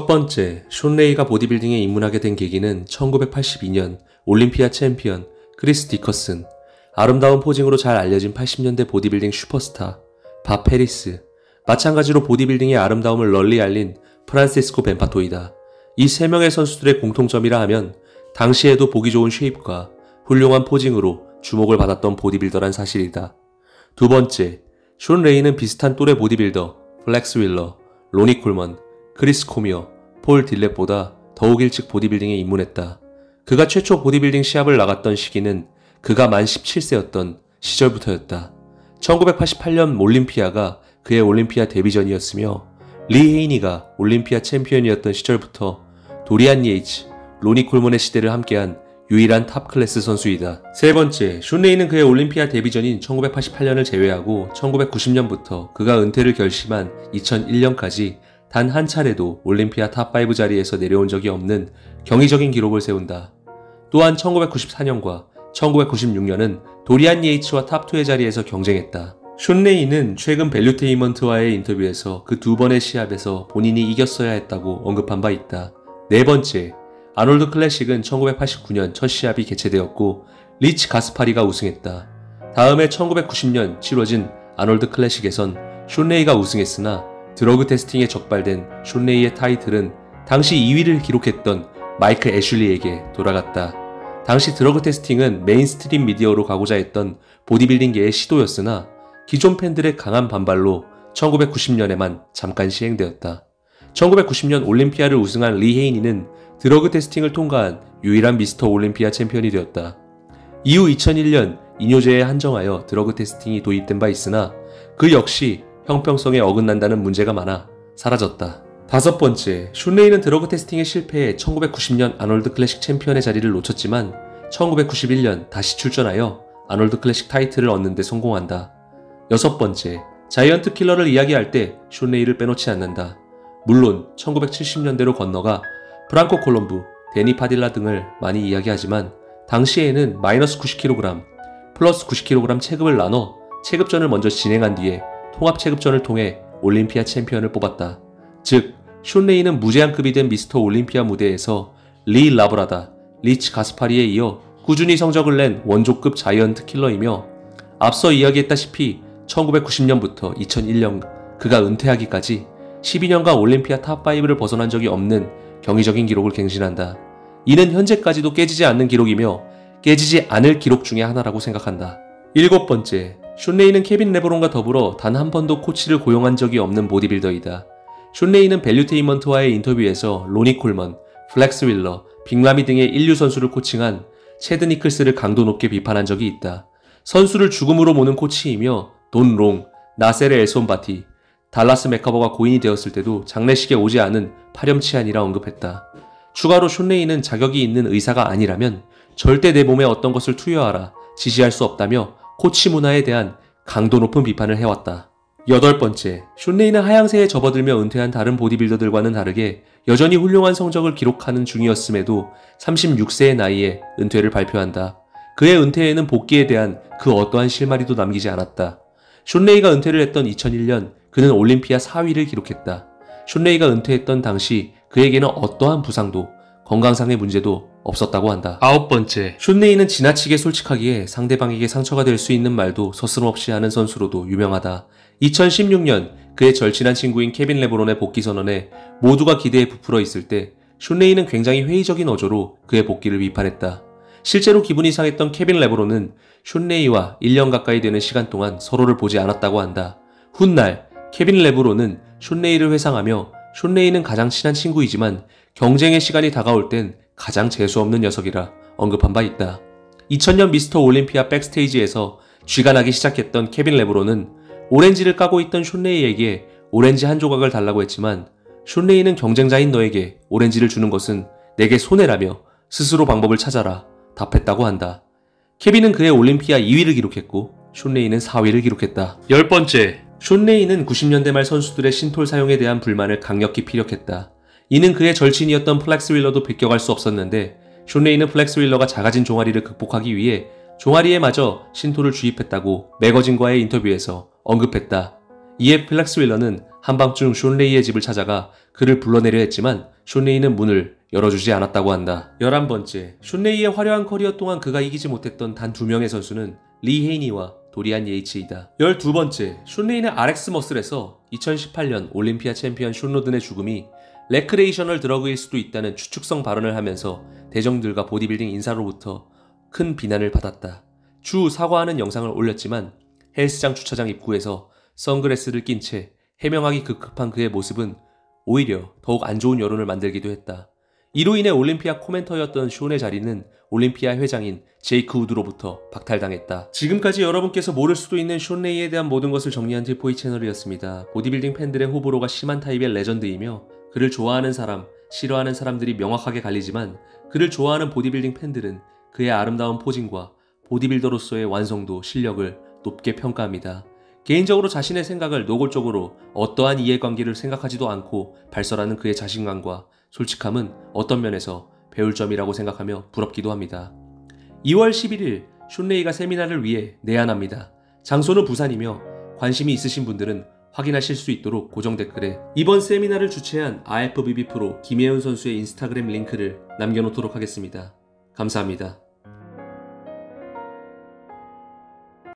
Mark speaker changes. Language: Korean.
Speaker 1: 첫 번째, 숀 레이가 보디빌딩에 입문하게 된 계기는 1982년 올림피아 챔피언 크리스 디커슨, 아름다운 포징으로 잘 알려진 80년대 보디빌딩 슈퍼스타 밥 페리스, 마찬가지로 보디빌딩의 아름다움을 널리 알린 프란시스코 벤파토이다. 이 세 명의 선수들의 공통점이라 하면 당시에도 보기 좋은 쉐입과 훌륭한 포징으로 주목을 받았던 보디빌더란 사실이다. 두 번째, 숀 레이는 비슷한 또래 보디빌더 플렉스 윌러, 로니 콜먼, 크리스 코미어, 폴 딜렛보다 더욱 일찍 보디빌딩에 입문했다. 그가 최초 보디빌딩 시합을 나갔던 시기는 그가 만 17세였던 시절부터였다. 1988년 올림피아가 그의 올림피아 데뷔전이었으며 리 헤이니가 올림피아 챔피언이었던 시절부터 도리안 예이츠, 로니 콜먼의 시대를 함께한 유일한 탑 클래스 선수이다. 세 번째, 숀 레이는 그의 올림피아 데뷔전인 1988년을 제외하고 1990년부터 그가 은퇴를 결심한 2001년까지 단 한 차례도 올림피아 탑5 자리에서 내려온 적이 없는 경이적인 기록을 세운다. 또한 1994년과 1996년은 도리안 예이츠와 탑2의 자리에서 경쟁했다. 숀 레이는 최근 밸류테인먼트와의 인터뷰에서 그 두 번의 시합에서 본인이 이겼어야 했다고 언급한 바 있다. 네 번째, 아놀드 클래식은 1989년 첫 시합이 개최되었고 리치 가스파리가 우승했다. 다음해 1990년 치러진 아놀드 클래식에선 숀 레이가 우승했으나 드러그 테스팅에 적발된 숀 레이의 타이틀은 당시 2위를 기록했던 마이크 애슐리에게 돌아갔다. 당시 드러그 테스팅은 메인스트림 미디어로 가고자 했던 보디빌딩계의 시도였으나 기존 팬들의 강한 반발로 1990년에만 잠깐 시행되었다. 1990년 올림피아를 우승한 리 헤이니는 드러그 테스팅을 통과한 유일한 미스터 올림피아 챔피언이 되었다. 이후 2001년 이뇨제에 한정하여 드러그 테스팅이 도입된 바 있으나 그 역시 형평성에 어긋난다는 문제가 많아 사라졌다. 다섯 번째, 숀 레이는 드러그 테스팅에 실패해 1990년 아놀드 클래식 챔피언의 자리를 놓쳤지만 1991년 다시 출전하여 아놀드 클래식 타이틀을 얻는 데 성공한다. 여섯 번째, 자이언트 킬러를 이야기할 때 숀 레이를 빼놓지 않는다. 물론 1970년대로 건너가 프랑코 콜롬부, 데니 파딜라 등을 많이 이야기하지만 당시에는 마이너스 90kg, 플러스 90kg 체급을 나눠 체급전을 먼저 진행한 뒤에 통합 체급전을 통해 올림피아 챔피언을 뽑았다. 즉, 숀 레이는 무제한급이 된 미스터 올림피아 무대에서 리 라브라다, 리치 가스파리에 이어 꾸준히 성적을 낸 원조급 자이언트 킬러이며 앞서 이야기했다시피 1990년부터 2001년 그가 은퇴하기까지 12년간 올림피아 탑5를 벗어난 적이 없는 경이적인 기록을 갱신한다. 이는 현재까지도 깨지지 않는 기록이며 깨지지 않을 기록 중에 하나라고 생각한다. 일곱 번째, 숀 레이는 케빈 레브론과 더불어 단 한 번도 코치를 고용한 적이 없는 보디빌더이다. 숀 레이는 밸류테인먼트와의 인터뷰에서 로니 콜먼, 플렉스 윌러, 빅라미 등의 인류 선수를 코칭한 체드 니클스를 강도 높게 비판한 적이 있다. 선수를 죽음으로 모는 코치이며 돈 롱, 나세르 엘손 바티, 달라스 맥커버가 고인이 되었을 때도 장례식에 오지 않은 파렴치한이라 언급했다. 추가로 숀 레이는 자격이 있는 의사가 아니라면 절대 내 몸에 어떤 것을 투여하라, 지시할 수 없다며 코치 문화에 대한 강도 높은 비판을 해왔다. 여덟 번째, 숀 레이는 하향세에 접어들며 은퇴한 다른 보디빌더들과는 다르게 여전히 훌륭한 성적을 기록하는 중이었음에도 36세의 나이에 은퇴를 발표한다. 그의 은퇴에는 복귀에 대한 그 어떠한 실마리도 남기지 않았다. 숀 레이가 은퇴를 했던 2001년 그는 올림피아 4위를 기록했다. 숀 레이가 은퇴했던 당시 그에게는 어떠한 부상도 건강상의 문제도 없었다고 한다. 아홉 번째, 숀 레이는 지나치게 솔직하기에 상대방에게 상처가 될 수 있는 말도 서슴없이 하는 선수로도 유명하다. 2016년 그의 절친한 친구인 케빈 레브론의 복귀 선언에 모두가 기대에 부풀어 있을 때 숀 레이는 굉장히 회의적인 어조로 그의 복귀를 비판했다. 실제로 기분이 상했던 케빈 레브론은 숀 레이와 1년 가까이 되는 시간 동안 서로를 보지 않았다고 한다. 훗날 케빈 레브론은 숀 레이를 회상하며 숀 레이는 가장 친한 친구이지만 경쟁의 시간이 다가올 땐 가장 재수없는 녀석이라 언급한 바 있다. 2000년 미스터 올림피아 백스테이지에서 쥐가 나기 시작했던 케빈 레브론은 오렌지를 까고 있던 숀 레이에게 오렌지 한 조각을 달라고 했지만 숀 레이는 경쟁자인 너에게 오렌지를 주는 것은 내게 손해라며 스스로 방법을 찾아라 답했다고 한다. 케빈은 그의 올림피아 2위를 기록했고 숀 레이는 4위를 기록했다. 열 번째, 숀 레이는 90년대 말 선수들의 신톨 사용에 대한 불만을 강력히 피력했다. 이는 그의 절친이었던 플렉스 윌러도 베껴갈 수 없었는데 숀 레이는 플렉스 윌러가 작아진 종아리를 극복하기 위해 종아리에 마저 신톨을 주입했다고 매거진과의 인터뷰에서 언급했다. 이에 플렉스 윌러는 한밤중 숀 레이의 집을 찾아가 그를 불러내려 했지만 숀 레이는 문을 열어주지 않았다고 한다. 11번째, 숀 레이의 화려한 커리어 동안 그가 이기지 못했던 단 2명의 선수는 리 헤이니와 도리안 예이츠이다. 12번째, 숀 레이는 RX 머슬에서 2018년 올림피아 챔피언 숀 로든의 죽음이 레크레이셔널 드러그일 수도 있다는 추측성 발언을 하면서 대정들과 보디빌딩 인사로부터 큰 비난을 받았다. 추후 사과하는 영상을 올렸지만 헬스장 주차장 입구에서 선글라스를 낀 채 해명하기 급급한 그의 모습은 오히려 더욱 안 좋은 여론을 만들기도 했다. 이로 인해 올림피아 코멘터였던 숀의 자리는 올림피아 회장인 제이크 우드로부터 박탈당했다. 지금까지 여러분께서 모를 수도 있는 숀 레이에 대한 모든 것을 정리한 디포이 채널이었습니다. 보디빌딩 팬들의 호불호가 심한 타입의 레전드이며 그를 좋아하는 사람, 싫어하는 사람들이 명확하게 갈리지만 그를 좋아하는 보디빌딩 팬들은 그의 아름다운 포징과 보디빌더로서의 완성도, 실력을 높게 평가합니다. 개인적으로 자신의 생각을 노골적으로 어떠한 이해관계를 생각하지도 않고 발설하는 그의 자신감과 솔직함은 어떤 면에서 배울 점이라고 생각하며 부럽기도 합니다. 2월 11일 숀 레이가 세미나를 위해 내한합니다. 장소는 부산이며 관심이 있으신 분들은 확인하실 수 있도록 고정 댓글에 이번 세미나를 주최한 IFBB 프로 김혜윤 선수의 인스타그램 링크를 남겨놓도록 하겠습니다. 감사합니다.